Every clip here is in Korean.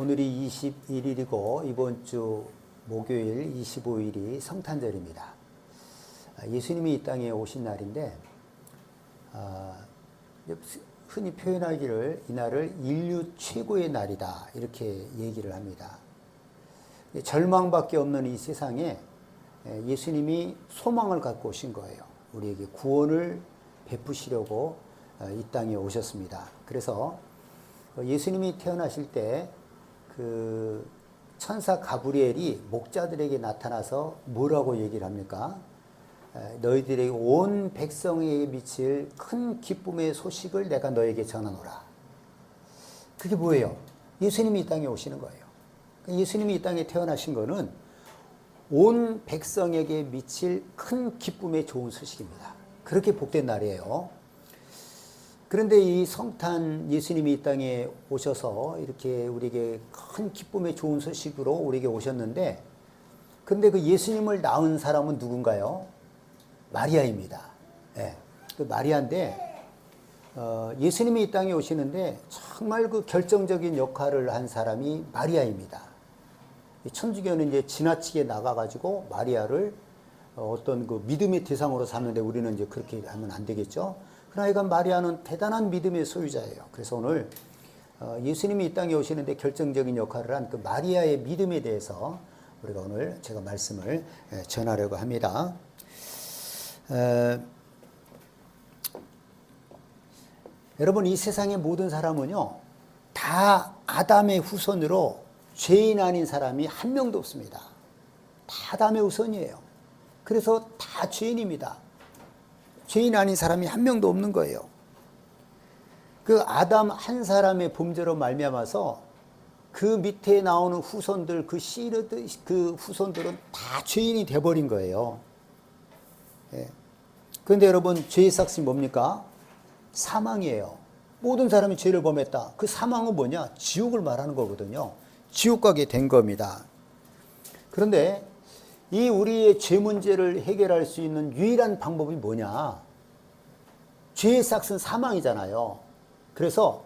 오늘이 21일이고 이번 주 목요일 25일이 성탄절입니다. 예수님이 이 땅에 오신 날인데 흔히 표현하기를 이날을 인류 최고의 날이다 이렇게 얘기를 합니다. 절망밖에 없는 이 세상에 예수님이 소망을 갖고 오신 거예요. 우리에게 구원을 베푸시려고 이 땅에 오셨습니다. 그래서 예수님이 태어나실 때 그 천사 가브리엘이 목자들에게 나타나서 뭐라고 얘기를 합니까? 너희들에게 온 백성에게 미칠 큰 기쁨의 소식을 내가 너에게 전하노라. 그게 뭐예요? 예수님이 이 땅에 오시는 거예요. 예수님이 이 땅에 태어나신 거는 온 백성에게 미칠 큰 기쁨의 좋은 소식입니다. 그렇게 복된 날이에요. 그런데 이 성탄 예수님이 이 땅에 오셔서 이렇게 우리에게 큰 기쁨의 좋은 소식으로 우리에게 오셨는데, 근데 그 예수님을 낳은 사람은 누군가요? 마리아입니다. 예. 그 마리아인데, 예수님이 이 땅에 오시는데 정말 그 결정적인 역할을 한 사람이 마리아입니다. 천주교는 이제 지나치게 나가가지고 마리아를 어떤 그 믿음의 대상으로 삼는데 우리는 이제 그렇게 하면 안 되겠죠. 그러니까 마리아는 대단한 믿음의 소유자예요. 그래서 오늘 예수님이 이 땅에 오시는데 결정적인 역할을 한 그 마리아의 믿음에 대해서 우리가 오늘 제가 말씀을 전하려고 합니다. 여러분, 이 세상의 모든 사람은요, 다 아담의 후손으로 죄인 아닌 사람이 한 명도 없습니다. 다 아담의 후손이에요. 그래서 다 죄인입니다. 죄인 아닌 사람이 한 명도 없는 거예요. 그 아담 한 사람의 범죄로 말미암아서 그 밑에 나오는 후손들, 그 씨르드, 그 후손들은 다 죄인이 돼버린 거예요. 예. 그런데 여러분, 죄의 삭이 뭡니까? 사망이에요. 모든 사람이 죄를 범했다. 그 사망은 뭐냐? 지옥을 말하는 거거든요. 지옥 가게 된 겁니다. 그런데 이 우리의 죄 문제를 해결할 수 있는 유일한 방법이 뭐냐? 죄의 삭은 사망이잖아요. 그래서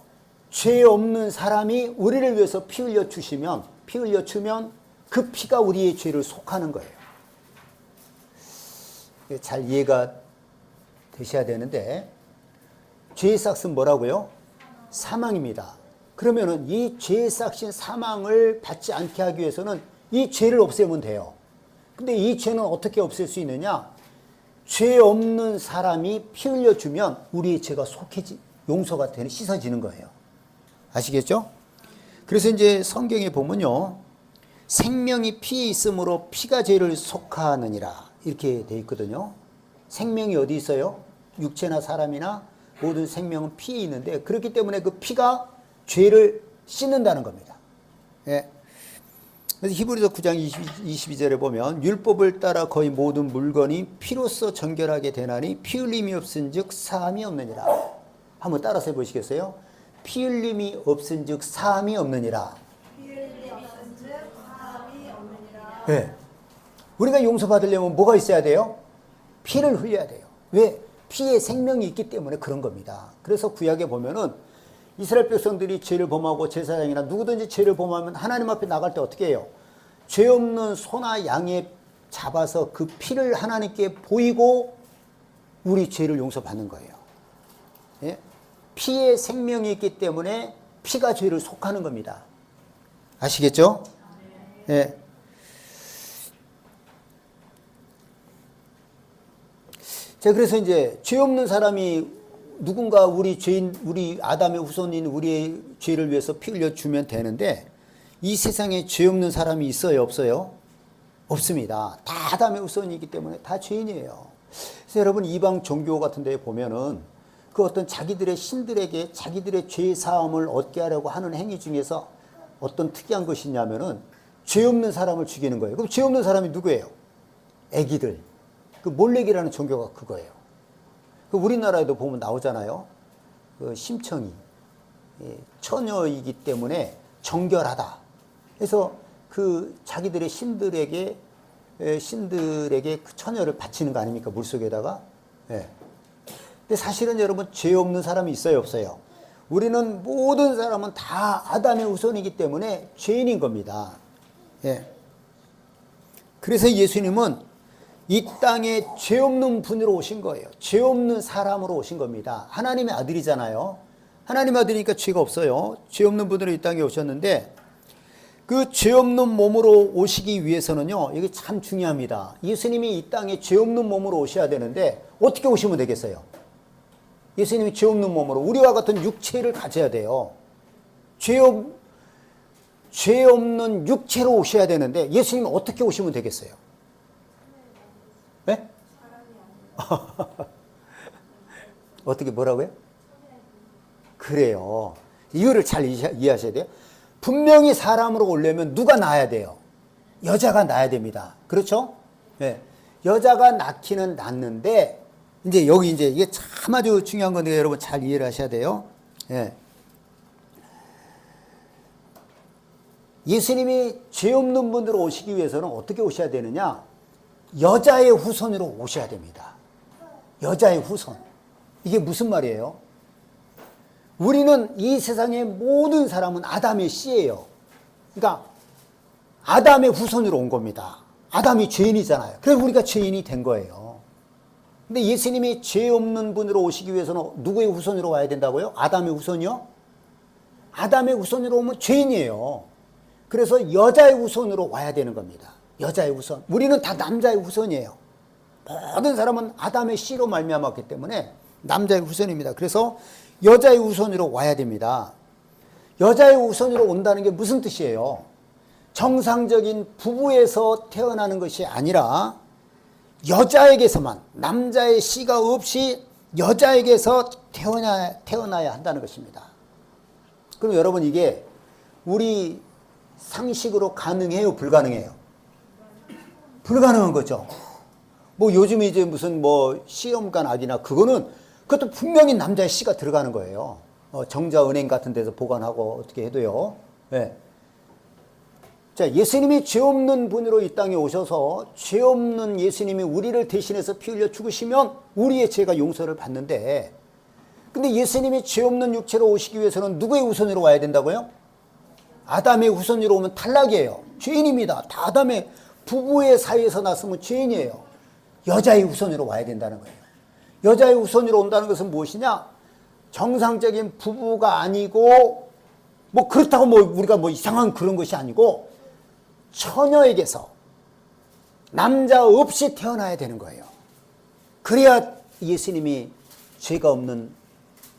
죄 없는 사람이 우리를 위해서 피 흘려 주면 그 피가 우리의 죄를 속하는 거예요. 잘 이해가 되셔야 되는데, 죄의 삭은 뭐라고요? 사망입니다. 그러면은 이 죄의 삭인 사망을 받지 않게 하기 위해서는 이 죄를 없애면 돼요. 근데 이 죄는 어떻게 없앨 수 있느냐? 죄 없는 사람이 피 흘려주면 우리의 죄가 용서가 되는, 씻어지는 거예요. 아시겠죠? 그래서 이제 성경에 보면요, 생명이 피에 있으므로 피가 죄를 속하느니라 이렇게 돼 있거든요. 생명이 어디 있어요? 육체나 사람이나 모든 생명은 피에 있는데, 그렇기 때문에 그 피가 죄를 씻는다는 겁니다. 예. 그래서 히브리서 9장 22절에 보면 율법을 따라 거의 모든 물건이 피로써 정결하게 되나니 피 흘림이 없은즉 사함이 없느니라. 한번 따라서 해보시겠어요? 피 흘림이 없은즉 사함이 없느니라. 네. 우리가 용서받으려면 뭐가 있어야 돼요? 피를 흘려야 돼요. 왜? 피에 생명이 있기 때문에 그런 겁니다. 그래서 구약에 보면은 이스라엘 백성들이 죄를 범하고 제사장이나 누구든지 죄를 범하면 하나님 앞에 나갈 때 어떻게 해요? 죄 없는 소나 양에 잡아서 그 피를 하나님께 보이고 우리 죄를 용서받는 거예요. 예? 피에 생명이 있기 때문에 피가 죄를 속하는 겁니다. 아시겠죠? 예. 자, 그래서 이제 죄 없는 사람이 누군가 우리 아담의 후손인 우리의 죄를 위해서 피 흘려주면 되는데, 이 세상에 죄 없는 사람이 있어요, 없어요? 없습니다. 다 아담의 후손이기 때문에 다 죄인이에요. 그래서 여러분, 이방 종교 같은 데 보면은 그 어떤 자기들의 신들에게 자기들의 죄 사함을 얻게 하려고 하는 행위 중에서 어떤 특이한 것이 있냐면은 죄 없는 사람을 죽이는 거예요. 그럼 죄 없는 사람이 누구예요? 애기들. 그 몰렉이라는 종교가 그거예요. 그 우리나라에도 보면 나오잖아요. 그 심청이 처녀이기 때문에 정결하다. 그래서 그 자기들의 신들에게 그 처녀를 바치는 거 아닙니까? 물속에다가. 예. 근데 사실은 여러분, 죄 없는 사람이 있어요, 없어요? 우리는 모든 사람은 다 아담의 후손이기 때문에 죄인인 겁니다. 예. 그래서 예수님은 이 땅에 죄 없는 분으로 오신 거예요. 죄 없는 사람으로 오신 겁니다. 하나님의 아들이잖아요. 하나님의 아들이니까 죄가 없어요. 죄 없는 분으로 이 땅에 오셨는데 그 죄 없는 몸으로 오시기 위해서는요, 이게 참 중요합니다. 예수님이 이 땅에 죄 없는 몸으로 오셔야 되는데 어떻게 오시면 되겠어요? 예수님이 죄 없는 몸으로 우리와 같은 육체를 가져야 돼요. 죄 없는 육체로 오셔야 되는데 예수님은 어떻게 오시면 되겠어요? 네? 어떻게 뭐라고요? 그래요. 이거를 잘 이해하셔야 돼요. 분명히 사람으로 오려면 누가 낳아야 돼요? 여자가 낳아야 됩니다. 그렇죠? 네. 여자가 낳기는 낳는데 이제 여기 이제 이게 참 아주 중요한 건데 여러분 잘 이해를 하셔야 돼요. 네. 예수님이 죄 없는 분으로 오시기 위해서는 어떻게 오셔야 되느냐? 여자의 후손으로 오셔야 됩니다. 여자의 후손. 이게 무슨 말이에요? 우리는 이 세상의 모든 사람은 아담의 씨예요. 그러니까 아담의 후손으로 온 겁니다. 아담이 죄인이잖아요. 그래서 우리가 죄인이 된 거예요. 근데 예수님이 죄 없는 분으로 오시기 위해서는 누구의 후손으로 와야 된다고요? 아담의 후손이요? 아담의 후손으로 오면 죄인이에요. 그래서 여자의 후손으로 와야 되는 겁니다. 여자의 후손. 우리는 다 남자의 후손이에요. 모든 사람은 아담의 씨로 말미암았기 때문에 남자의 후손입니다. 그래서 여자의 후손으로 와야 됩니다. 여자의 후손으로 온다는 게 무슨 뜻이에요? 정상적인 부부에서 태어나는 것이 아니라 여자에게서만, 남자의 씨가 없이 여자에게서 태어나야 한다는 것입니다. 그럼 여러분 이게 우리 상식으로 가능해요? 불가능해요? 불가능한 거죠. 뭐 요즘에 이제 무슨 뭐 시험관 아기나 그것도 분명히 남자의 씨가 들어가는 거예요. 정자은행 같은 데서 보관하고 어떻게 해도요. 네. 자, 예수님이 죄 없는 분으로 이 땅에 오셔서 죄 없는 예수님이 우리를 대신해서 피 흘려 죽으시면 우리의 죄가 용서를 받는데, 근데 예수님이 죄 없는 육체로 오시기 위해서는 누구의 후손으로 와야 된다고요? 아담의 후손으로 오면 탈락이에요. 죄인입니다. 다 아담의 부부의 사이에서 났으면 죄인이에요. 여자의 후손으로 와야 된다는 거예요. 여자의 후손으로 온다는 것은 무엇이냐? 정상적인 부부가 아니고 뭐 그렇다고 뭐 우리가 뭐 이상한 그런 것이 아니고 처녀에게서 남자 없이 태어나야 되는 거예요. 그래야 예수님이 죄가 없는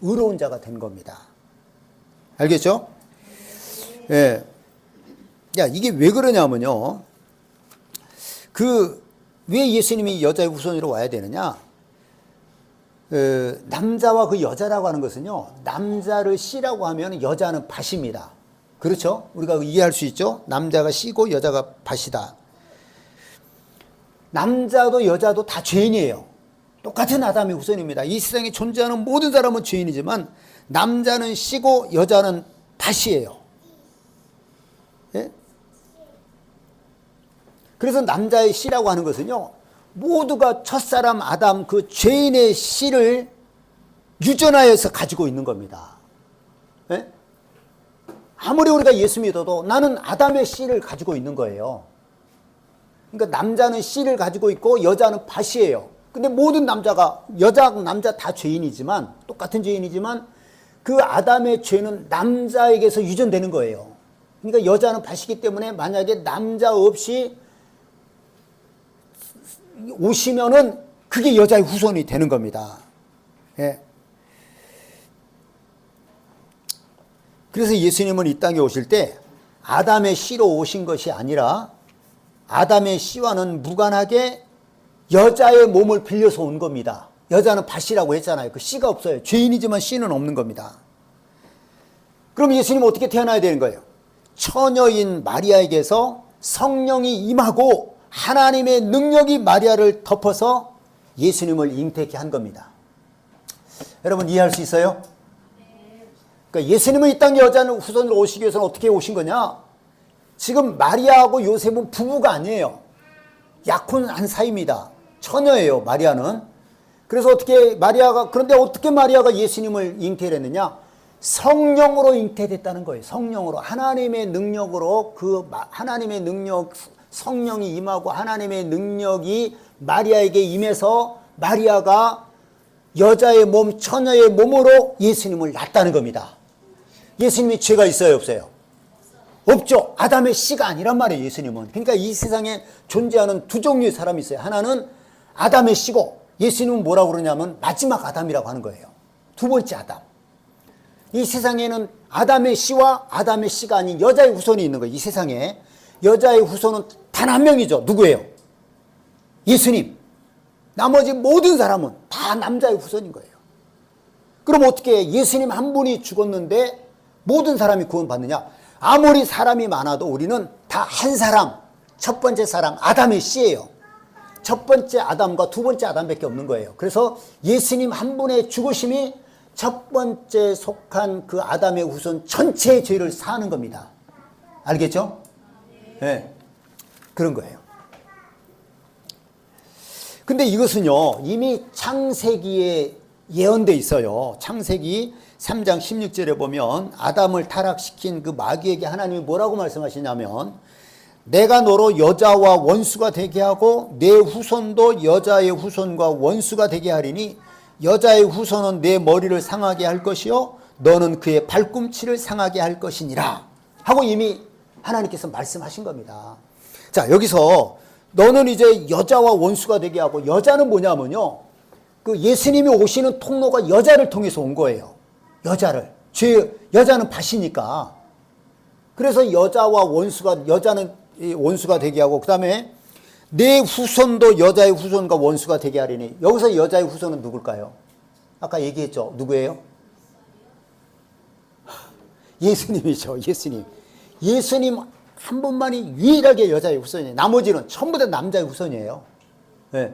의로운 자가 된 겁니다. 알겠죠? 예. 야, 이게 왜 그러냐면요. 왜 예수님이 여자의 후손으로 와야 되느냐? 남자와 그 여자라고 하는 것은요, 남자를 씨라고 하면 여자는 밭입니다. 그렇죠? 우리가 이해할 수 있죠? 남자가 씨고 여자가 밭이다. 남자도 여자도 다 죄인이에요. 똑같은 아담의 후손입니다. 이 세상에 존재하는 모든 사람은 죄인이지만 남자는 씨고 여자는 밭이에요. 예? 그래서 남자의 씨라고 하는 것은요, 모두가 첫사람 아담 그 죄인의 씨를 유전하여서 가지고 있는 겁니다. 예? 아무리 우리가 예수 믿어도 나는 아담의 씨를 가지고 있는 거예요. 그러니까 남자는 씨를 가지고 있고 여자는 밭이에요. 근데 모든 여자, 남자 다 죄인이지만, 똑같은 죄인이지만 그 아담의 죄는 남자에게서 유전되는 거예요. 그러니까 여자는 밭이기 때문에 만약에 남자 없이 오시면은 그게 여자의 후손이 되는 겁니다. 예. 그래서 예수님은 이 땅에 오실 때 아담의 씨로 오신 것이 아니라 아담의 씨와는 무관하게 여자의 몸을 빌려서 온 겁니다. 여자는 밭이라고 했잖아요. 그 씨가 없어요. 죄인이지만 씨는 없는 겁니다. 그럼 예수님은 어떻게 태어나야 되는 거예요? 처녀인 마리아에게서 성령이 임하고 하나님의 능력이 마리아를 덮어서 예수님을 잉태케 한 겁니다. 여러분 이해할 수 있어요? 그러니까 예수님은 이 땅에 여자는 후손으로 오시기 위해서는 어떻게 오신 거냐? 지금 마리아하고 요셉은 부부가 아니에요. 약혼한 사이입니다. 처녀예요, 마리아는. 그래서 그런데 어떻게 마리아가 예수님을 잉태를 했느냐? 성령으로 잉태됐다는 거예요. 성령으로. 하나님의 능력으로 하나님의 능력, 성령이 임하고 하나님의 능력이 마리아에게 임해서 마리아가 여자의 몸, 처녀의 몸으로 예수님을 낳았다는 겁니다. 예수님이 죄가 있어요, 없어요? 없죠. 아담의 씨가 아니란 말이에요, 예수님은. 그러니까 이 세상에 존재하는 두 종류의 사람이 있어요. 하나는 아담의 씨고, 예수님은 뭐라고 그러냐면 마지막 아담이라고 하는 거예요. 두 번째 아담. 이 세상에는 아담의 씨와 아담의 씨가 아닌 여자의 후손이 있는 거예요. 이 세상에 여자의 후손은 단 한 명이죠. 누구예요? 예수님. 나머지 모든 사람은 다 남자의 후손인 거예요. 그럼 어떻게 예수님 한 분이 죽었는데 모든 사람이 구원받느냐? 아무리 사람이 많아도 우리는 다 한 사람, 첫 번째 사람 아담의 씨예요. 첫 번째 아담과 두 번째 아담밖에 없는 거예요. 그래서 예수님 한 분의 죽으심이 첫 번째 속한 그 아담의 후손 전체의 죄를 사하는 겁니다. 알겠죠? 네. 그런 거예요. 근데 이것은요, 이미 창세기에 예언돼 있어요. 창세기 3장 16절에 보면 아담을 타락시킨 그 마귀에게 하나님이 뭐라고 말씀하시냐면, 내가 너로 여자와 원수가 되게 하고 내 후손도 여자의 후손과 원수가 되게 하리니 여자의 후손은 내 머리를 상하게 할 것이요 너는 그의 발꿈치를 상하게 할 것이니라 하고 이미 하나님께서 말씀하신 겁니다. 자, 여기서 너는 이제 여자와 원수가 되게 하고, 여자는 뭐냐면요, 그 예수님이 오시는 통로가 여자를 통해서 온 거예요. 여자를. 여자는 밭이니까. 그래서 여자와 원수가, 여자는 원수가 되게 하고, 그 다음에 내 후손도 여자의 후손과 원수가 되게 하리니, 여기서 여자의 후손은 누굴까요? 아까 얘기했죠. 누구예요? 예수님이죠. 예수님. 예수님 한 분만이 유일하게 여자의 후손이에요. 나머지는 전부 다 남자의 후손이에요. 네.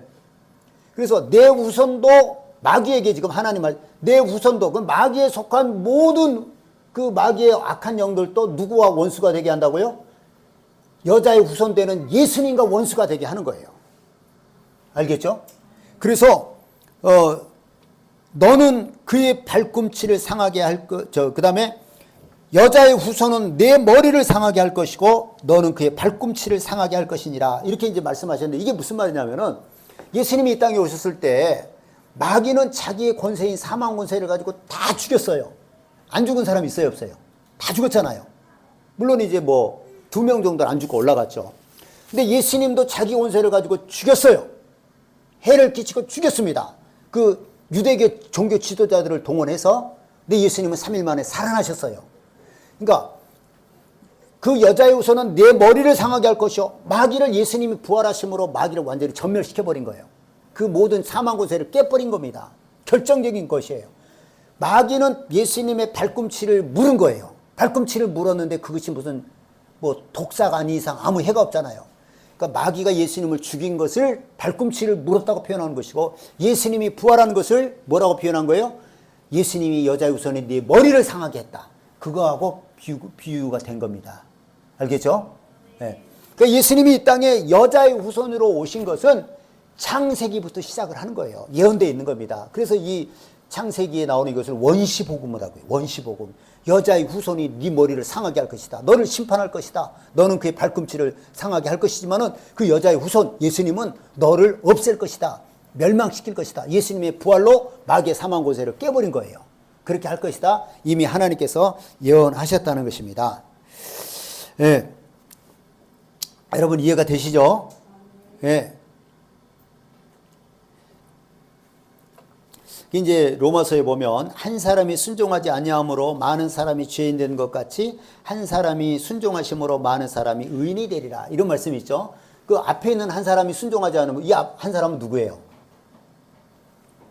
그래서 내 후손도 마귀에게 지금 하나님 말, 내 후손도 그 마귀에 속한 모든 그 마귀의 악한 영들도 누구와 원수가 되게 한다고요? 여자의 후손 되는 예수님과 원수가 되게 하는 거예요. 알겠죠? 그래서 너는 그의 발꿈치를 상하게 할 그 다음에 여자의 후손은 내 머리를 상하게 할 것이고 너는 그의 발꿈치를 상하게 할 것이니라. 이렇게 이제 말씀하셨는데, 이게 무슨 말이냐면은 예수님이 이 땅에 오셨을 때 마귀는 자기의 권세인 사망 권세를 가지고 다 죽였어요. 안 죽은 사람이 있어요, 없어요? 다 죽었잖아요. 물론 이제 뭐 2명 정도는 안 죽고 올라갔죠. 근데 예수님도 자기 권세를 가지고 죽였어요. 해를 끼치고 죽였습니다. 그 유대교 종교 지도자들을 동원해서. 근데 예수님은 3일 만에 살아나셨어요. 그러니까 그 여자의 후손은 내 머리를 상하게 할 것이요 마귀를, 예수님이 부활하심으로 마귀를 완전히 전멸시켜버린 거예요. 그 모든 사망 권세를 깨버린 겁니다. 결정적인 것이에요. 마귀는 예수님의 발꿈치를 물은 거예요. 발꿈치를 물었는데 그것이 무슨 뭐 독사가 아닌 이상 아무 해가 없잖아요. 그러니까 마귀가 예수님을 죽인 것을 발꿈치를 물었다고 표현하는 것이고, 예수님이 부활한 것을 뭐라고 표현한 거예요? 예수님이 여자의 후손이 네 머리를 상하게 했다. 그거하고 비유가 된 겁니다. 알겠죠? 네. 그러니까 예수님이 이 땅에 여자의 후손으로 오신 것은 창세기부터 시작을 하는 거예요. 예언되어 있는 겁니다. 그래서 이 창세기에 나오는 이것을 원시복음이라고 해요. 원시복음. 여자의 후손이 네 머리를 상하게 할 것이다. 너를 심판할 것이다. 너는 그의 발꿈치를 상하게 할 것이지만은 그 여자의 후손 예수님은 너를 없앨 것이다. 멸망시킬 것이다. 예수님의 부활로 마귀의 사망 권세를 깨버린 거예요. 그렇게 할 것이다. 이미 하나님께서 예언하셨다는 것입니다. 예. 여러분 이해가 되시죠? 예. 이제 로마서에 보면 한 사람이 순종하지 아니함으로 많은 사람이 죄인 된 것 같이 한 사람이 순종하심으로 많은 사람이 의인이 되리라. 이런 말씀이 있죠. 그 앞에 있는 한 사람이 순종하지 않으면 이 한 사람은 누구예요?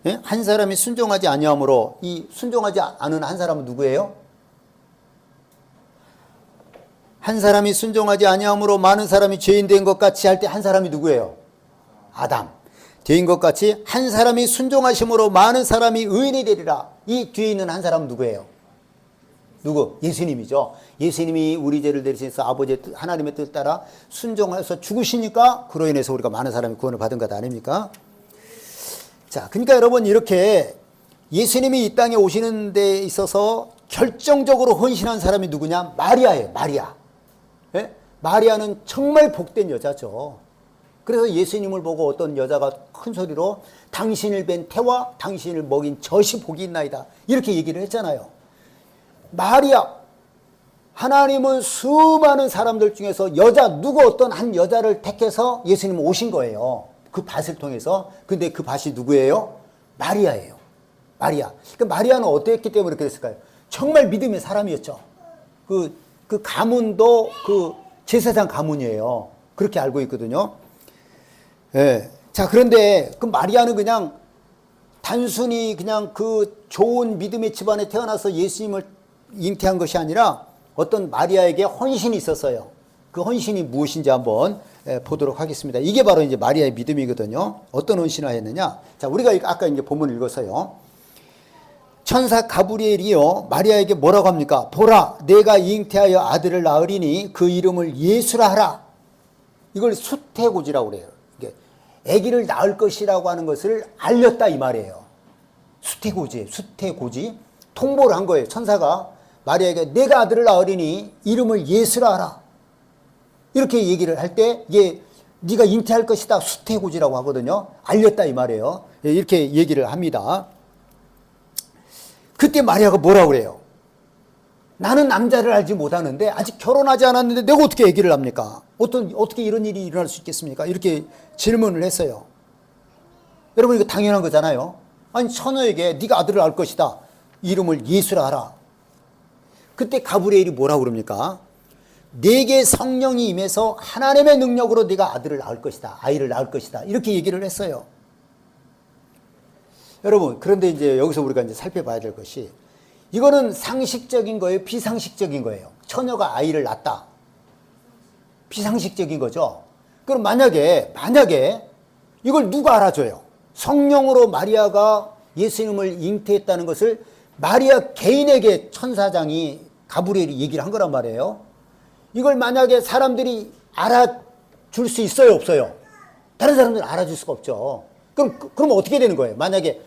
예? 한 사람이 순종하지 아니함으로, 이 순종하지 않은 한 사람은 누구예요? 한 사람이 순종하지 아니함으로 많은 사람이 죄인 된 것 같이 할 때 한 사람이 누구예요? 아담. 죄인 것 같이 한 사람이 순종하심으로 많은 사람이 의인이 되리라. 이 뒤에 있는 한 사람은 누구예요? 누구? 예수님이죠. 예수님이 우리 죄를 대리셔서 아버지의 뜻, 하나님의 뜻 따라 순종해서 죽으시니까 그로 인해서 우리가 많은 사람이 구원을 받은 것 아닙니까? 자, 그러니까 여러분 이렇게 예수님이 이 땅에 오시는 데 있어서 결정적으로 헌신한 사람이 누구냐? 마리아예요. 마리아. 예? 마리아는 정말 복된 여자죠. 그래서 예수님을 보고 어떤 여자가 큰 소리로 당신을 뵌 태와 당신을 먹인 젖이 복이 있나이다. 이렇게 얘기를 했잖아요. 마리아, 하나님은 수많은 사람들 중에서 여자, 누구 어떤 한 여자를 택해서 예수님 오신 거예요. 그 밭을 통해서. 근데 그 밭이 누구예요? 마리아예요. 마리아. 그 마리아는 어땠기 때문에 그랬을까요? 정말 믿음의 사람이었죠. 그 가문도 그 제사장 가문이에요. 그렇게 알고 있거든요. 예. 자, 그런데 그 마리아는 그냥 단순히 그냥 그 좋은 믿음의 집안에 태어나서 예수님을 잉태한 것이 아니라 어떤 마리아에게 헌신이 있었어요. 그 헌신이 무엇인지 한번 보도록 하겠습니다. 이게 바로 이제 마리아의 믿음이거든요. 어떤 헌신을 했느냐? 자, 우리가 아까 이제 본문을 읽었어요. 천사 가브리엘이요 마리아에게 뭐라고 합니까? 보라, 내가 잉태하여 아들을 낳으리니 그 이름을 예수라 하라. 이걸 수태고지라고 그래요. 이게 아기를 낳을 것이라고 하는 것을 알렸다 이 말이에요. 수태고지. 통보를 한 거예요. 천사가 마리아에게 내가 아들을 낳으리니 이름을 예수라 하라. 이렇게 얘기를 할 때 이게 네가 잉태할 것이다. 수태고지라고 하거든요. 알렸다 이 말이에요. 이렇게 얘기를 합니다. 그때 마리아가 뭐라고 그래요? 나는 남자를 알지 못하는데 아직 결혼하지 않았는데 내가 어떻게 아기를 합니까? 어떻게 이런 일이 일어날 수 있겠습니까? 이렇게 질문을 했어요. 여러분 이거 당연한 거잖아요. 아니 처녀에게 네가 아들을 낳을 것이다. 이름을 예수라 하라. 그때 가브리엘이 뭐라고 그럽니까? 내게 성령이 임해서 하나님의 능력으로 네가 아들을 낳을 것이다. 아이를 낳을 것이다. 이렇게 얘기를 했어요. 여러분, 그런데 이제 여기서 우리가 이제 살펴봐야 될 것이 이거는 상식적인 거예요? 비상식적인 거예요? 처녀가 아이를 낳았다. 비상식적인 거죠. 그럼 만약에 이걸 누가 알아줘요? 성령으로 마리아가 예수님을 잉태했다는 것을 마리아 개인에게 천사장이 가브리엘이 얘기를 한 거란 말이에요. 이걸 만약에 사람들이 알아줄 수 있어요, 없어요? 다른 사람들은 알아줄 수가 없죠. 그럼 어떻게 되는 거예요? 만약에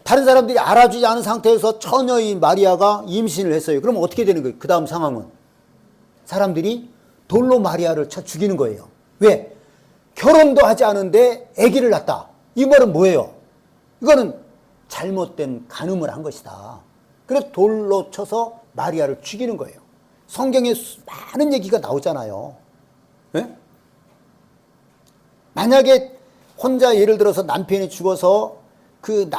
다른 사람들이 알아주지 않은 상태에서 처녀인 마리아가 임신을 했어요. 그럼 어떻게 되는 거예요? 그 다음 상황은 사람들이 돌로 마리아를 쳐 죽이는 거예요. 왜? 결혼도 하지 않은데 아기를 낳았다. 이 말은 뭐예요? 이거는 잘못된 간음을 한 것이다. 그래서 돌로 쳐서 마리아를 죽이는 거예요. 성경에 많은 얘기가 나오잖아요. 네? 만약에 혼자 예를 들어서 남편이 죽어서 그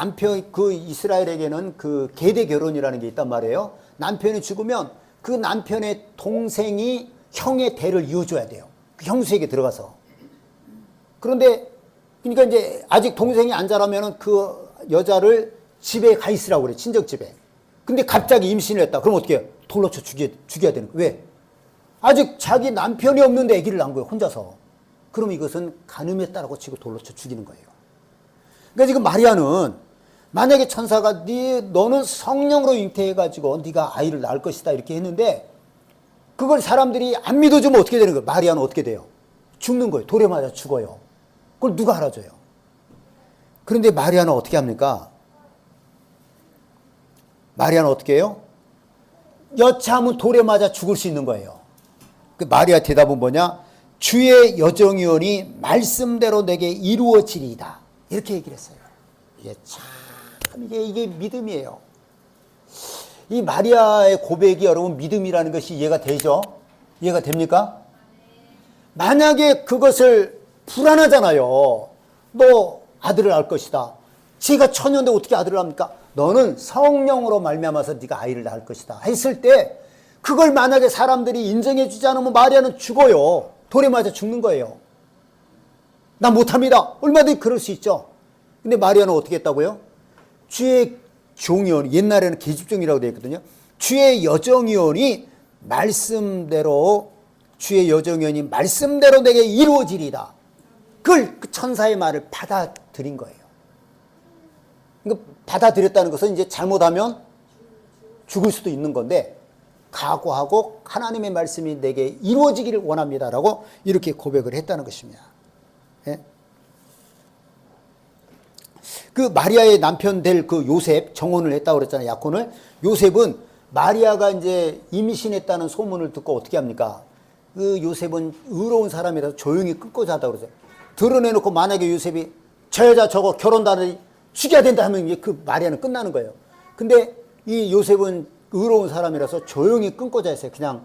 이스라엘에게는 그 계대 결혼이라는 게 있단 말이에요. 남편이 죽으면 그 남편의 동생이 형의 대를 이어줘야 돼요. 그 형수에게 들어가서. 그런데 그러니까 이제 아직 동생이 안 자라면은 그 여자를 집에 가 있으라고 그래. 친정 집에. 근데 갑자기 임신을 했다. 그럼 어떻게 해요? 돌로 쳐 죽여야 되는 거예요. 왜? 아직 자기 남편이 없는데 아기를 낳은 거예요. 혼자서. 그럼 이것은 간음했다라고 치고 돌로 쳐 죽이는 거예요. 그러니까 지금 마리아는 만약에 천사가 너는 성령으로 잉태해가지고 네가 아이를 낳을 것이다 이렇게 했는데 그걸 사람들이 안 믿어주면 어떻게 되는 거예요? 마리아는 어떻게 돼요? 죽는 거예요. 돌에 맞아 죽어요. 그걸 누가 알아줘요? 그런데 마리아는 어떻게 합니까? 마리아는 어떻게 해요? 여차하면 돌에 맞아 죽을 수 있는 거예요. 그 마리아 대답은 뭐냐? 주의 여정이오니 말씀대로 내게 이루어지리이다. 이렇게 얘기를 했어요. 이게 참 이게 믿음이에요. 이 마리아의 고백이 여러분 믿음이라는 것이 이해가 되죠? 이해가 됩니까? 만약에 그것을 불안하잖아요. 너 아들을 낳을 것이다. 제가 처녀인데 어떻게 아들을 합니까? 너는 성령으로 말미암아서 네가 아이를 낳을 것이다. 했을 때 그걸 만약에 사람들이 인정해 주지 않으면 마리아는 죽어요. 돌에 맞아 죽는 거예요. 나 못합니다. 얼마든지 그럴 수 있죠. 근데 마리아는 어떻게 했다고요? 주의 종이오니, 옛날에는 계집종이라고 되어 있거든요. 주의 여정이오니 말씀대로, 주의 여정이오니 말씀대로 내게 이루어지리이다. 그걸 그 천사의 말을 받아들인 거예요. 그러니까 받아들였다는 것은 이제 잘못하면 죽을 수도 있는 건데 각오하고 하나님의 말씀이 내게 이루어지기를 원합니다라고 이렇게 고백을 했다는 것입니다. 예? 그 마리아의 남편 될 그 요셉 정혼을 했다고 그랬잖아요. 약혼을. 요셉은 마리아가 이제 임신했다는 소문을 듣고 어떻게 합니까? 그 요셉은 의로운 사람이라서 조용히 끊고자 하다고 그러죠. 드러내놓고 만약에 요셉이 저 여자 저거 결혼다니 죽여야 된다 하면 그 마리아는 끝나는 거예요. 근데 이 요셉은 의로운 사람이라서 조용히 끊고자 했어요. 그냥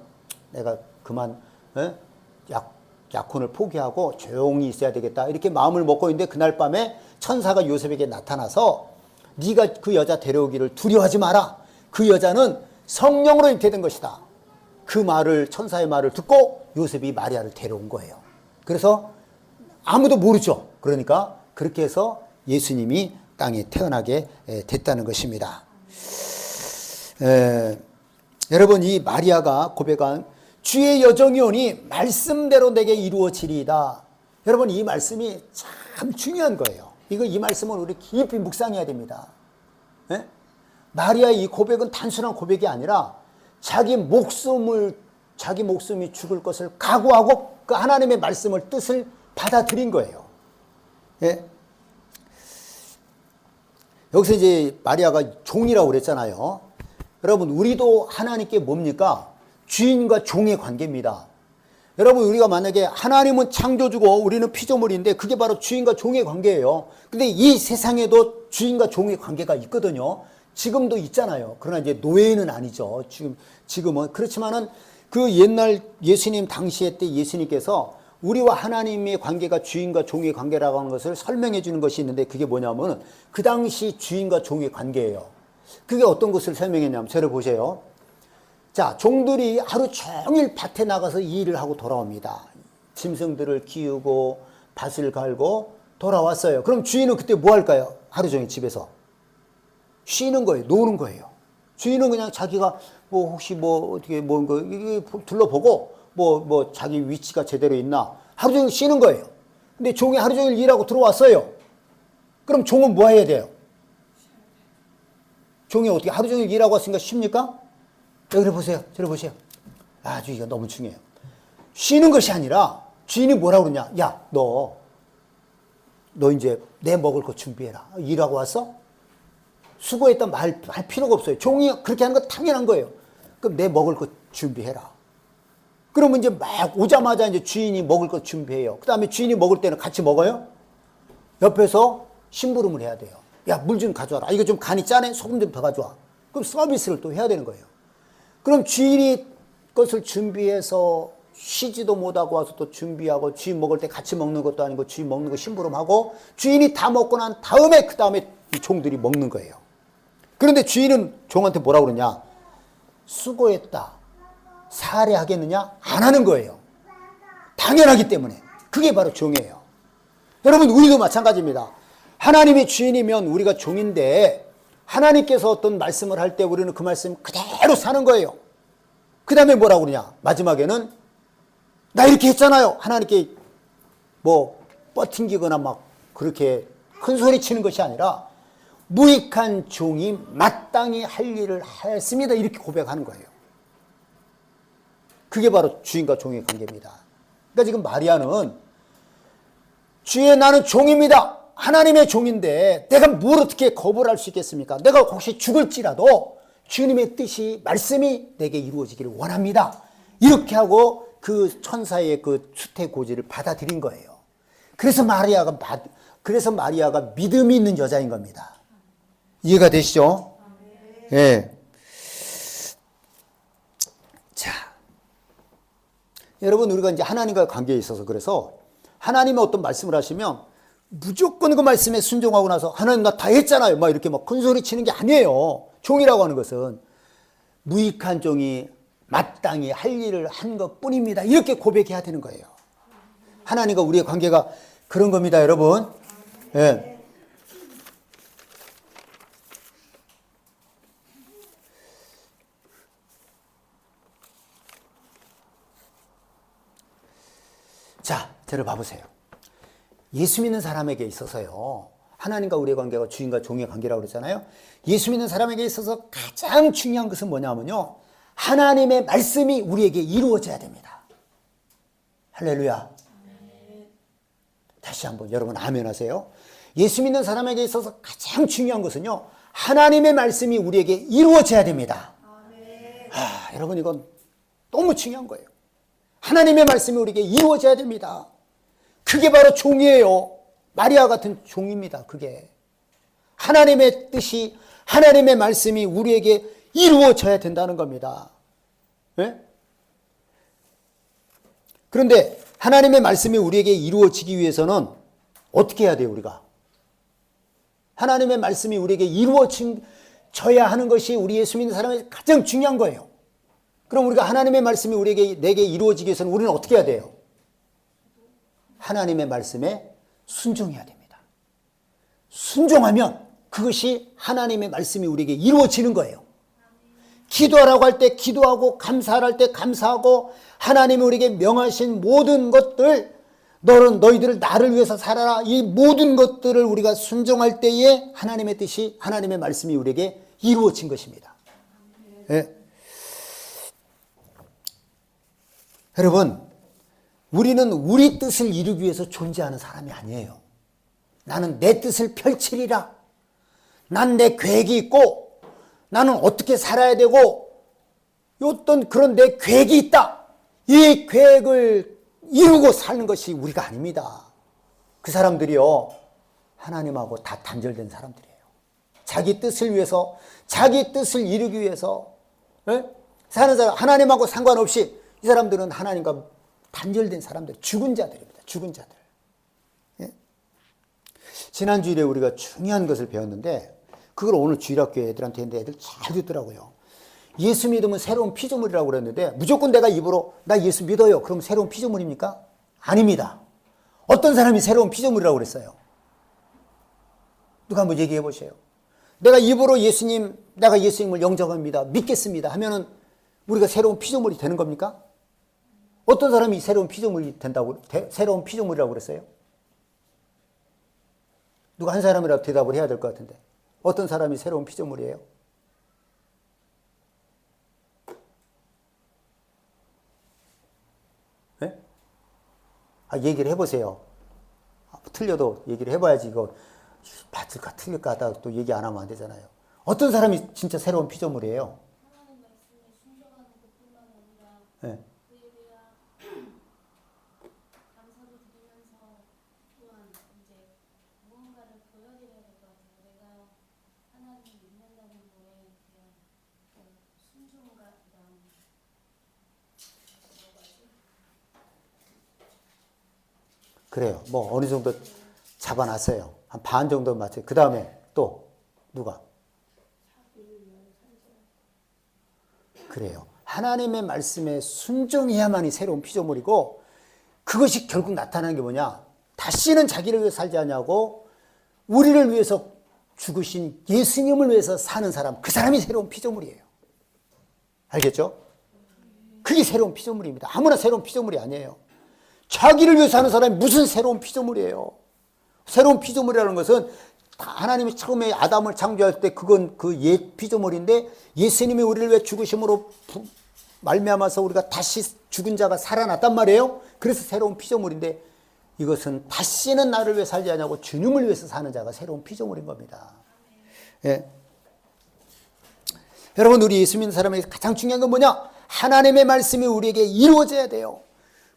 내가 그만 약혼을 포기하고 조용히 있어야 되겠다 이렇게 마음을 먹고 있는데 그날 밤에 천사가 요셉에게 나타나서 네가 그 여자 데려오기를 두려워하지 마라. 그 여자는 성령으로 잉태된 것이다. 그 말을 천사의 말을 듣고 요셉이 마리아를 데려온 거예요. 그래서 아무도 모르죠. 그러니까 그렇게 해서 예수님이 땅에 태어나게 됐다는 것입니다. 여러분 이 마리아가 고백한 주의 여정이 오니 말씀대로 내게 이루어지리이다. 여러분 이 말씀이 참 중요한 거예요. 이 말씀을 우리 깊이 묵상해야 됩니다. 네? 마리아의 이 고백은 단순한 고백이 아니라 자기 목숨이 죽을 것을 각오하고 그 하나님의 말씀을 뜻을 받아들인 거예요. 네? 여기서 이제 마리아가 종이라고 그랬잖아요. 여러분 우리도 하나님께 뭡니까? 주인과 종의 관계입니다. 여러분 우리가 만약에 하나님은 창조주고 우리는 피조물인데 그게 바로 주인과 종의 관계예요. 근데 이 세상에도 주인과 종의 관계가 있거든요. 지금도 있잖아요. 그러나 이제 노예는 아니죠. 지금은. 그렇지만은 그 옛날 예수님 당시에 때 예수님께서 우리와 하나님의 관계가 주인과 종의 관계라고 하는 것을 설명해 주는 것이 있는데 그게 뭐냐면 그 당시 주인과 종의 관계예요. 그게 어떤 것을 설명했냐면 저를 보세요. 자, 종들이 하루 종일 밭에 나가서 일을 하고 돌아옵니다. 짐승들을 키우고 밭을 갈고 돌아왔어요. 그럼 주인은 그때 뭐 할까요? 하루 종일 집에서 쉬는 거예요. 노는 거예요. 주인은 그냥 자기가 뭐 혹시 뭐 어떻게 뭔가 둘러보고 뭐 자기 위치가 제대로 있나 하루 종일 쉬는 거예요. 근데 종이 하루 종일 일하고 들어왔어요. 그럼 종은 뭐 해야 돼요? 종이 어떻게 하루 종일 일하고 왔으니까 쉽니까? 여기 보세요. 저리 보세요. 아주 이거 너무 중요해요. 쉬는 것이 아니라 주인이 뭐라고 그러냐. 야, 너 이제 내 먹을 거 준비해라. 일하고 왔어? 수고했다 말 필요가 없어요. 종이 그렇게 하는 거 당연한 거예요. 그럼 내 먹을 거 준비해라. 그러면 이제 막 오자마자 이제 주인이 먹을 거 준비해요. 그 다음에 주인이 먹을 때는 같이 먹어요? 옆에서 심부름을 해야 돼요. 야, 물 좀 가져와라. 이거 좀 간이 짜네? 소금 좀 더 가져와. 그럼 서비스를 또 해야 되는 거예요. 그럼 주인이 것을 준비해서 쉬지도 못하고 와서 또 준비하고 주인 먹을 때 같이 먹는 것도 아니고 주인 먹는 거 심부름하고 주인이 다 먹고 난 다음에 그 다음에 이 종들이 먹는 거예요. 그런데 주인은 종한테 뭐라고 그러냐? 수고했다. 살해하겠느냐? 안 하는 거예요. 당연하기 때문에. 그게 바로 종이에요. 여러분 우리도 마찬가지입니다. 하나님이 주인이면 우리가 종인데 하나님께서 어떤 말씀을 할 때 우리는 그 말씀 그대로 사는 거예요. 그 다음에 뭐라고 그러냐? 마지막에는 나 이렇게 했잖아요. 하나님께 뭐 뻗팅기거나 막 그렇게 큰 소리 치는 것이 아니라 무익한 종이 마땅히 할 일을 했습니다. 이렇게 고백하는 거예요. 그게 바로 주인과 종의 관계입니다. 그러니까 지금 마리아는 주의 나는 종입니다. 하나님의 종인데 내가 뭘 어떻게 거부를 할 수 있겠습니까? 내가 혹시 죽을지라도 주님의 뜻이 말씀이 내게 이루어지기를 원합니다. 이렇게 하고 그 천사의 그 수태고지를 받아들인 거예요. 그래서 마리아가 믿음이 있는 여자인 겁니다. 이해가 되시죠? 예. 네. 자, 여러분 우리가 이제 하나님과 관계에 있어서 그래서 하나님의 어떤 말씀을 하시면 무조건 그 말씀에 순종하고 나서 하나님 나 다 했잖아요. 막 이렇게 막 큰소리 치는 게 아니에요. 종이라고 하는 것은 무익한 종이 마땅히 할 일을 한 것뿐입니다. 이렇게 고백해야 되는 거예요. 하나님과 우리의 관계가 그런 겁니다, 여러분. 예. 자, 저를 봐보세요. 예수 믿는 사람에게 있어서요. 하나님과 우리의 관계가 주인과 종의 관계라고 그랬잖아요. 예수 믿는 사람에게 있어서 가장 중요한 것은 뭐냐면요. 하나님의 말씀이 우리에게 이루어져야 됩니다. 할렐루야. 다시 한번 여러분 아멘 하세요. 예수 믿는 사람에게 있어서 가장 중요한 것은요. 하나님의 말씀이 우리에게 이루어져야 됩니다. 여러분 이건 너무 중요한 거예요. 하나님의 말씀이 우리에게 이루어져야 됩니다. 그게 바로 종이에요. 마리아 같은 종입니다. 그게 하나님의 뜻이, 하나님의 말씀이 우리에게 이루어져야 된다는 겁니다. 네? 그런데 하나님의 말씀이 우리에게 이루어지기 위해서는 어떻게 해야 돼요, 우리가? 하나님의 말씀이 우리에게 이루어져야 하는 것이 우리 예수 믿는 사람의 가장 중요한 거예요. 그럼 우리가 하나님의 말씀이 내게 이루어지기 위해서는 우리는 어떻게 해야 돼요? 하나님의 말씀에 순종해야 됩니다. 순종하면 그것이 하나님의 말씀이 우리에게 이루어지는 거예요. 기도하라고 할 때 기도하고, 감사할 때 감사하고, 하나님이 우리에게 명하신 모든 것들, 너희들을 나를 위해서 살아라, 이 모든 것들을 우리가 순종할 때에 하나님의 뜻이, 하나님의 말씀이 우리에게 이루어진 것입니다. 네. 여러분, 우리는 우리 뜻을 이루기 위해서 존재하는 사람이 아니에요. 나는 내 뜻을 펼치리라, 난 내 계획이 있고, 나는 어떻게 살아야 되고, 어떤 그런 내 계획이 있다, 이 계획을 이루고 사는 것이 우리가 아닙니다. 그 사람들이요, 하나님하고 다 단절된 사람들이에요. 자기 뜻을 위해서, 자기 뜻을 이루기 위해서 사는 사람, 하나님하고 상관없이 이 사람들은 하나님과 단절된 사람들, 죽은 자들입니다. 죽은 자들. 예? 지난 주일에 우리가 중요한 것을 배웠는데, 그걸 오늘 주일학교 애들한테 했는데 애들 잘 듣더라고요. 예수 믿으면 새로운 피조물이라고 그랬는데, 무조건 내가 입으로 나 예수 믿어요, 그럼 새로운 피조물입니까? 아닙니다. 어떤 사람이 새로운 피조물이라고 그랬어요? 누가 한번 얘기해 보세요. 내가 입으로 내가 예수님을 영접합니다, 믿겠습니다 하면은 우리가 새로운 피조물이 되는 겁니까? 어떤 사람이 새로운 피조물이 새로운 피조물이라고 그랬어요? 누가 한 사람이라도 대답을 해야 될 것 같은데, 어떤 사람이 새로운 피조물이에요? 네? 얘기를 해보세요. 틀려도 얘기를 해봐야지. 이거 맞을까 틀릴까 하다가 또 얘기 안 하면 안 되잖아요. 어떤 사람이 진짜 새로운 피조물이에요? 하나님 말씀에 순종하는 것뿐만 아니라 네. 그에 대한 감사도 드리면서 또한 이제 무언가를 보여드려야 될 것 같아요. 내가 하나님을 믿는다는 거에 대한 순종과 그다음 그래요. 뭐 어느 정도 잡아놨어요. 한 반 정도 맞춰요. 그 다음에 또 누가? 그래요. 하나님의 말씀에 순종해야만이 새로운 피조물이고, 그것이 결국 나타나는 게 뭐냐? 다시는 자기를 위해 살지 않냐고 우리를 위해서 죽으신 예수님을 위해서 사는 사람, 그 사람이 새로운 피조물이에요. 알겠죠? 그게 새로운 피조물입니다. 아무나 새로운 피조물이 아니에요. 자기를 위해서 사는 사람이 무슨 새로운 피조물이에요. 새로운 피조물이라는 것은 하나님이 처음에 아담을 창조할 때 그건 그 옛 피조물인데, 예수님이 우리를 위해 죽으심으로 말미암아서 우리가 다시 죽은 자가 살아났단 말이에요. 그래서 새로운 피조물인데, 이것은 다시는 나를 위해 살지 않냐고 주님을 위해서 사는 자가 새로운 피조물인 겁니다. 예. 여러분, 우리 예수 믿는 사람에게 가장 중요한 건 뭐냐? 하나님의 말씀이 우리에게 이루어져야 돼요.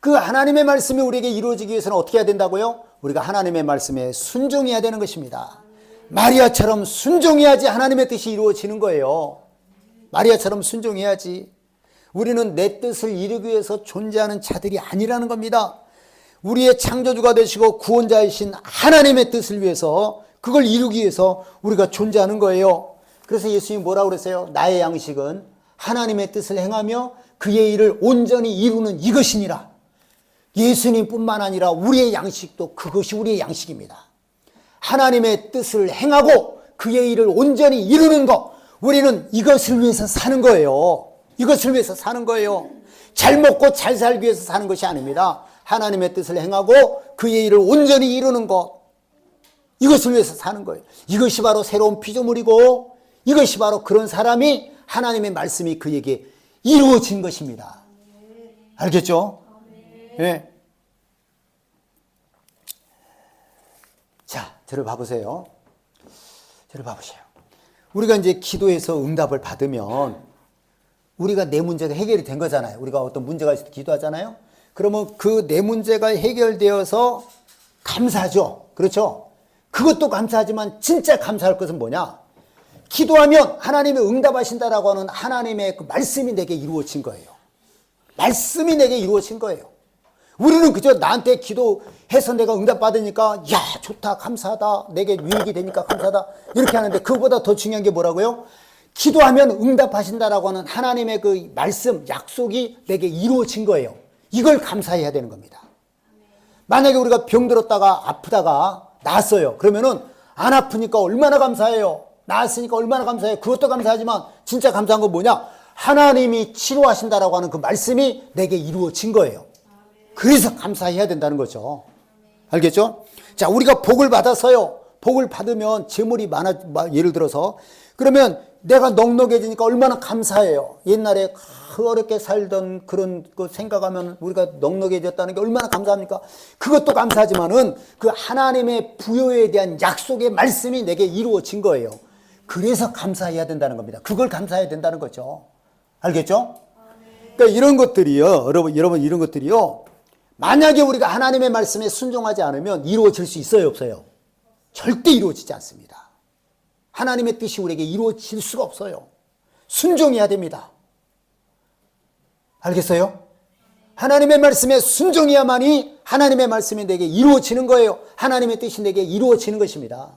그 하나님의 말씀이 우리에게 이루어지기 위해서는 어떻게 해야 된다고요? 우리가 하나님의 말씀에 순종해야 되는 것입니다. 마리아처럼 순종해야지 하나님의 뜻이 이루어지는 거예요. 마리아처럼 순종해야지. 우리는 내 뜻을 이루기 위해서 존재하는 자들이 아니라는 겁니다. 우리의 창조주가 되시고 구원자이신 하나님의 뜻을 위해서, 그걸 이루기 위해서 우리가 존재하는 거예요. 그래서 예수님이 뭐라고 그랬어요? 나의 양식은 하나님의 뜻을 행하며 그의 일을 온전히 이루는 이것이니라. 예수님뿐만 아니라 우리의 양식도 그것이 우리의 양식입니다. 하나님의 뜻을 행하고 그의 일을 온전히 이루는 것, 우리는 이것을 위해서 사는 거예요. 이것을 위해서 사는 거예요. 잘 먹고 잘 살기 위해서 사는 것이 아닙니다. 하나님의 뜻을 행하고 그의 일을 온전히 이루는 것, 이것을 위해서 사는 거예요. 이것이 바로 새로운 피조물이고, 이것이 바로 그런 사람이 하나님의 말씀이 그에게 이루어진 것입니다. 알겠죠? 네. 자, 저를 봐보세요. 저를 봐보세요. 우리가 이제 기도해서 응답을 받으면 우리가 내 문제가 해결이 된 거잖아요. 우리가 어떤 문제가 있을 때 기도하잖아요. 그러면 그 내 문제가 해결되어서 감사하죠. 그렇죠? 그것도 감사하지만 진짜 감사할 것은 뭐냐? 기도하면 하나님이 응답하신다라고 하는 하나님의 그 말씀이 내게 이루어진 거예요. 말씀이 내게 이루어진 거예요. 우리는 그저 나한테 기도해서 내가 응답받으니까 야 좋다 감사하다 내게 유익이 되니까 감사하다 이렇게 하는데 그거보다 더 중요한 게 뭐라고요? 기도하면 응답하신다라고 하는 하나님의 그 말씀 약속이 내게 이루어진 거예요. 이걸 감사해야 되는 겁니다. 만약에 우리가 병들었다가 아프다가 나았어요. 그러면은 안 아프니까 얼마나 감사해요. 나았으니까 얼마나 감사해요. 그것도 감사하지만 진짜 감사한 건 뭐냐? 하나님이 치료하신다라고 하는 그 말씀이 내게 이루어진 거예요. 그래서 감사해야 된다는 거죠. 알겠죠? 자, 우리가 복을 받았어요. 복을 받으면 재물이 많아, 예를 들어서 그러면 내가 넉넉해지니까 얼마나 감사해요. 옛날에 어렵게 살던 그런 거 생각하면 우리가 넉넉해졌다는 게 얼마나 감사합니까? 그것도 감사하지만은 그 하나님의 부여에 대한 약속의 말씀이 내게 이루어진 거예요. 그래서 감사해야 된다는 겁니다. 그걸 감사해야 된다는 거죠. 알겠죠? 그러니까 이런 것들이요. 여러분 이런 것들이요. 만약에 우리가 하나님의 말씀에 순종하지 않으면 이루어질 수 있어요, 없어요? 절대 이루어지지 않습니다. 하나님의 뜻이 우리에게 이루어질 수가 없어요. 순종해야 됩니다. 알겠어요? 하나님의 말씀에 순종해야만이 하나님의 말씀이 내게 이루어지는 거예요. 하나님의 뜻이 내게 이루어지는 것입니다.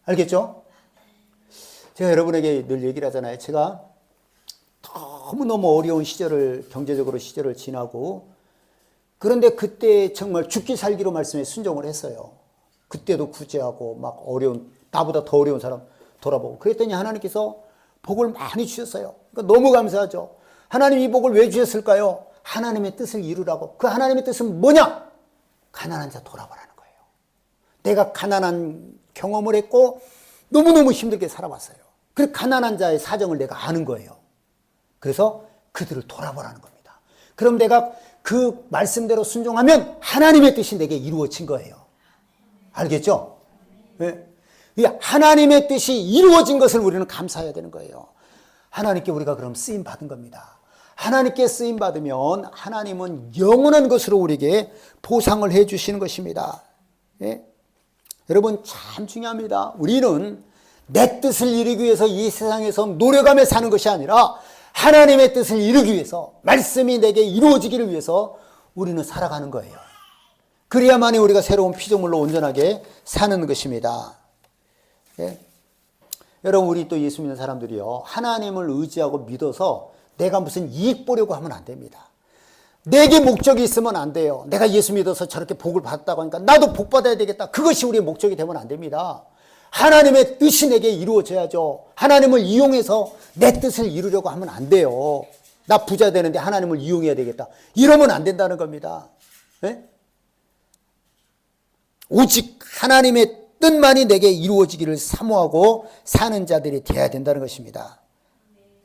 알겠죠? 제가 여러분에게 늘 얘기를 하잖아요. 제가 너무너무 어려운 시절을 경제적으로 시절을 지나고 그런데 그때 정말 죽기 살기로 말씀에 순종을 했어요. 그때도 구제하고 막 어려운 나보다 더 어려운 사람 돌아보고 그랬더니 하나님께서 복을 많이 주셨어요. 그러니까 너무 감사하죠. 하나님 이 복을 왜 주셨을까요? 하나님의 뜻을 이루라고. 그 하나님의 뜻은 뭐냐? 가난한 자 돌아보라는 거예요. 내가 가난한 경험을 했고 너무너무 힘들게 살아왔어요. 그 가난한 자의 사정을 내가 아는 거예요. 그래서 그들을 돌아보라는 겁니다. 그럼 내가 그 말씀대로 순종하면 하나님의 뜻이 내게 이루어진 거예요. 알겠죠? 네. 하나님의 뜻이 이루어진 것을 우리는 감사해야 되는 거예요. 하나님께 우리가 그럼 쓰임 받은 겁니다. 하나님께 쓰임 받으면 하나님은 영원한 것으로 우리에게 보상을 해 주시는 것입니다. 네? 여러분 참 중요합니다. 우리는 내 뜻을 이루기 위해서 이 세상에서 노력하며 사는 것이 아니라 하나님의 뜻을 이루기 위해서 말씀이 내게 이루어지기를 위해서 우리는 살아가는 거예요. 그래야만이 우리가 새로운 피조물로 온전하게 사는 것입니다. 예? 여러분 우리 또 예수 믿는 사람들이요 하나님을 의지하고 믿어서 내가 무슨 이익 보려고 하면 안 됩니다. 내게 목적이 있으면 안 돼요. 내가 예수 믿어서 저렇게 복을 받았다고 하니까 나도 복 받아야 되겠다. 그것이 우리의 목적이 되면 안 됩니다. 하나님의 뜻이 내게 이루어져야죠. 하나님을 이용해서 내 뜻을 이루려고 하면 안 돼요. 나 부자 되는데 하나님을 이용해야 되겠다. 이러면 안 된다는 겁니다. 네? 오직 하나님의 뜻만이 내게 이루어지기를 사모하고 사는 자들이 되어야 된다는 것입니다.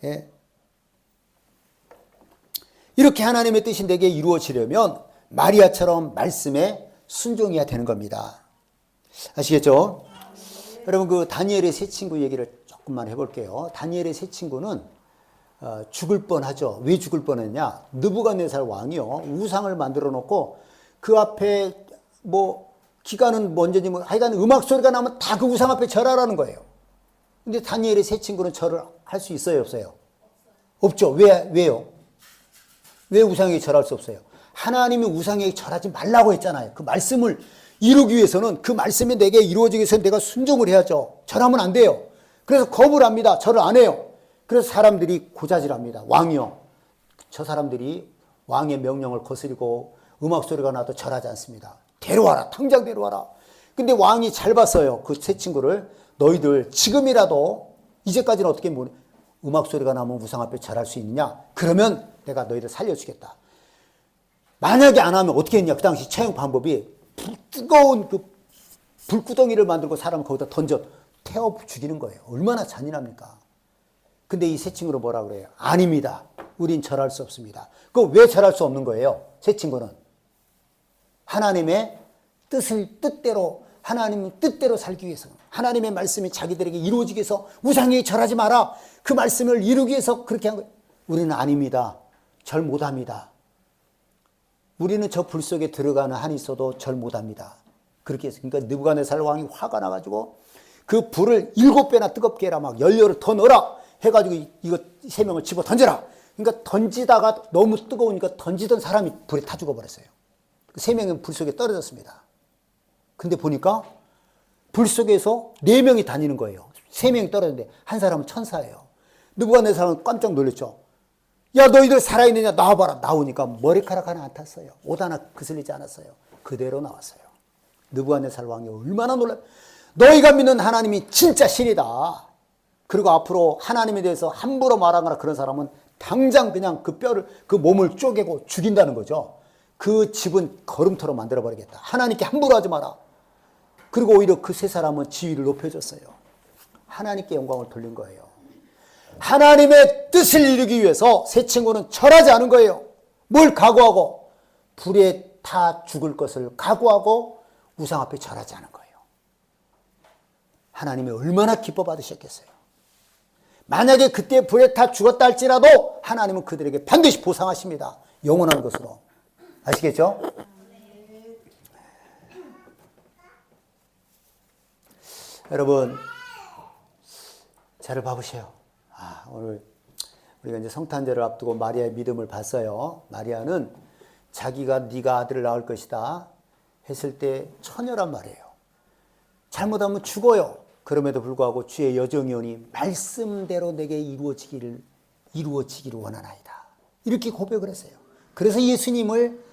예. 이렇게 하나님의 뜻이 내게 이루어지려면 마리아처럼 말씀에 순종해야 되는 겁니다. 아시겠죠? 여러분 그 다니엘의 세 친구 얘기를 조금만 해볼게요. 다니엘의 세 친구는 죽을 뻔하죠. 왜 죽을 뻔했냐? 느부갓네살 왕이요 우상을 만들어 놓고 그 앞에 뭐 기가는 뭔지 뭐 하여간 음악 소리가 나면 다 그 우상 앞에 절하라는 거예요. 근데 다니엘의 세 친구는 절을 할 수 있어요, 없어요? 없죠. 왜요? 왜 우상에게 절할 수 없어요? 하나님이 우상에게 절하지 말라고 했잖아요. 그 말씀을 이루기 위해서는 그 말씀이 내게 이루어지기 위해서 내가 순종을 해야죠. 절하면 안 돼요. 그래서 겁을 합니다. 절을 안 해요. 그래서 사람들이 고자질합니다. 왕이요. 저 사람들이 왕의 명령을 거스리고 음악 소리가 나도 절하지 않습니다. 데려와라. 당장 데려와라. 근데 왕이 잘 봤어요. 그 세 친구를. 너희들 지금이라도 이제까지는 어떻게 음악 소리가 나면 우상 앞에 절할 수 있느냐? 그러면 내가 너희들 살려주겠다. 만약에 안 하면 어떻게 했냐? 그 당시 처형 방법이 뜨거운 그 불구덩이를 만들고 사람을 거기다 던져 태워 죽이는 거예요. 얼마나 잔인합니까? 근데 이 세 친구는 뭐라 그래요? 아닙니다. 우린 절할 수 없습니다. 그거 왜 절할 수 없는 거예요? 세 친구는 하나님의 뜻대로 하나님 뜻대로 살기 위해서 하나님의 말씀이 자기들에게 이루어지기 위해서 우상에게 절하지 마라. 그 말씀을 이루기 위해서 그렇게 한 거예요. 우리는 아닙니다. 절 못합니다. 우리는 저 불 속에 들어가는 한이 있어도 절 못합니다. 그렇게 해서 그러니까 느부갓네살 왕이 화가 나가지고 그 불을 7배나 뜨겁게 해라, 막 연료를 더 넣어라 해가지고 이거 3명을 집어 던져라. 그러니까 던지다가 너무 뜨거우니까 던지던 사람이 불에 타 죽어버렸어요. 3명은 불 속에 떨어졌습니다. 근데 보니까 불 속에서 4명이 다니는 거예요. 3명이 떨어졌는데 한 사람은 천사예요. 느부갓네살은 깜짝 놀랐죠. 야, 너희들 살아있느냐? 나와봐라. 나오니까 머리카락 하나 안 탔어요. 옷 하나 그슬리지 않았어요. 그대로 나왔어요. 느부갓네살 왕이 얼마나 놀라. 너희가 믿는 하나님이 진짜 신이다. 그리고 앞으로 하나님에 대해서 함부로 말하거나 그런 사람은 당장 그냥 그 뼈를, 그 몸을 쪼개고 죽인다는 거죠. 그 집은 거름터로 만들어버리겠다. 하나님께 함부로 하지 마라. 그리고 오히려 그 세 사람은 지위를 높여줬어요. 하나님께 영광을 돌린 거예요. 하나님의 뜻을 이루기 위해서 세 친구는 절하지 않은 거예요. 뭘 각오하고? 불에 타 죽을 것을 각오하고 우상 앞에 절하지 않은 거예요. 하나님이 얼마나 기뻐 받으셨겠어요. 만약에 그때 불에 타 죽었다 할지라도 하나님은 그들에게 반드시 보상하십니다. 영원한 것으로. 아시겠죠? 여러분, 잘 봐보세요. 오늘 우리가 이제 성탄절을 앞두고 마리아의 믿음을 봤어요. 마리아는 자기가 네가 아들을 낳을 것이다 했을 때 처녀란 말이에요. 잘못하면 죽어요. 그럼에도 불구하고 주의 여정이 오니 말씀대로 내게 이루어지기를 원하나이다. 이렇게 고백을 했어요. 그래서 예수님을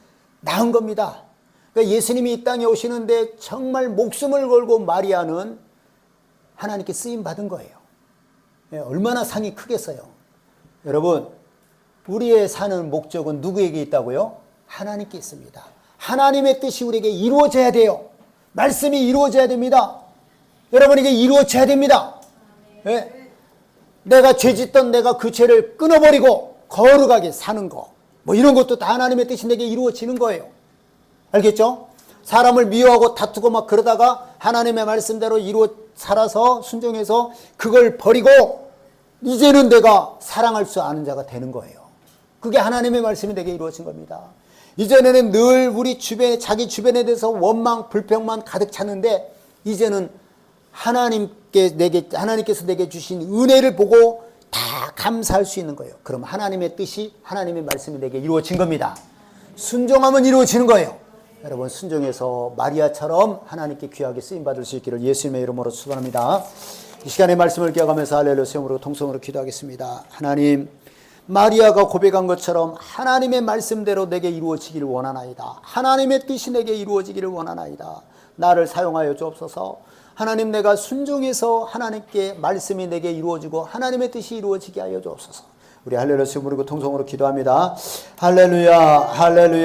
낳은 겁니다. 그러니까 예수님이 이 땅에 오시는데 정말 목숨을 걸고 마리아는 하나님께 쓰임 받은 거예요. 얼마나 상이 크겠어요. 여러분, 우리의 사는 목적은 누구에게 있다고요? 하나님께 있습니다. 하나님의 뜻이 우리에게 이루어져야 돼요. 말씀이 이루어져야 됩니다. 여러분, 이게 이루어져야 됩니다. 네? 내가 죄짓던 내가 그 죄를 끊어버리고 거룩하게 사는 거, 뭐 이런 것도 다 하나님의 뜻이 내게 이루어지는 거예요. 알겠죠? 사람을 미워하고 다투고 막 그러다가 하나님의 말씀대로 살아서 순종해서 그걸 버리고 이제는 내가 사랑할 수 아는 자가 되는 거예요. 그게 하나님의 말씀이 내게 이루어진 겁니다. 이전에는 늘 우리 주변에, 자기 주변에 대해서 원망, 불평만 가득 찼는데 이제는 하나님께서 내게 주신 은혜를 보고 다 감사할 수 있는 거예요. 그럼 하나님의 뜻이, 하나님의 말씀이 내게 이루어진 겁니다. 순종하면 이루어지는 거예요. 여러분, 순종해서 마리아처럼 하나님께 귀하게 쓰임받을 수 있기를 예수님의 이름으로 축원합니다. 이 시간에 말씀을 기억하면서 할렐루야 세움으로 통성으로 기도하겠습니다. 하나님, 마리아가 고백한 것처럼 하나님의 말씀대로 내게 이루어지기를 원하나이다. 하나님의 뜻이 내게 이루어지기를 원하나이다. 나를 사용하여 주옵소서. 하나님, 내가 순종해서 하나님께 말씀이 내게 이루어지고 하나님의 뜻이 이루어지게 하여 주옵소서. 우리 할렐루야 세움으로 통성으로 기도합니다. 할렐루야, 할렐루야.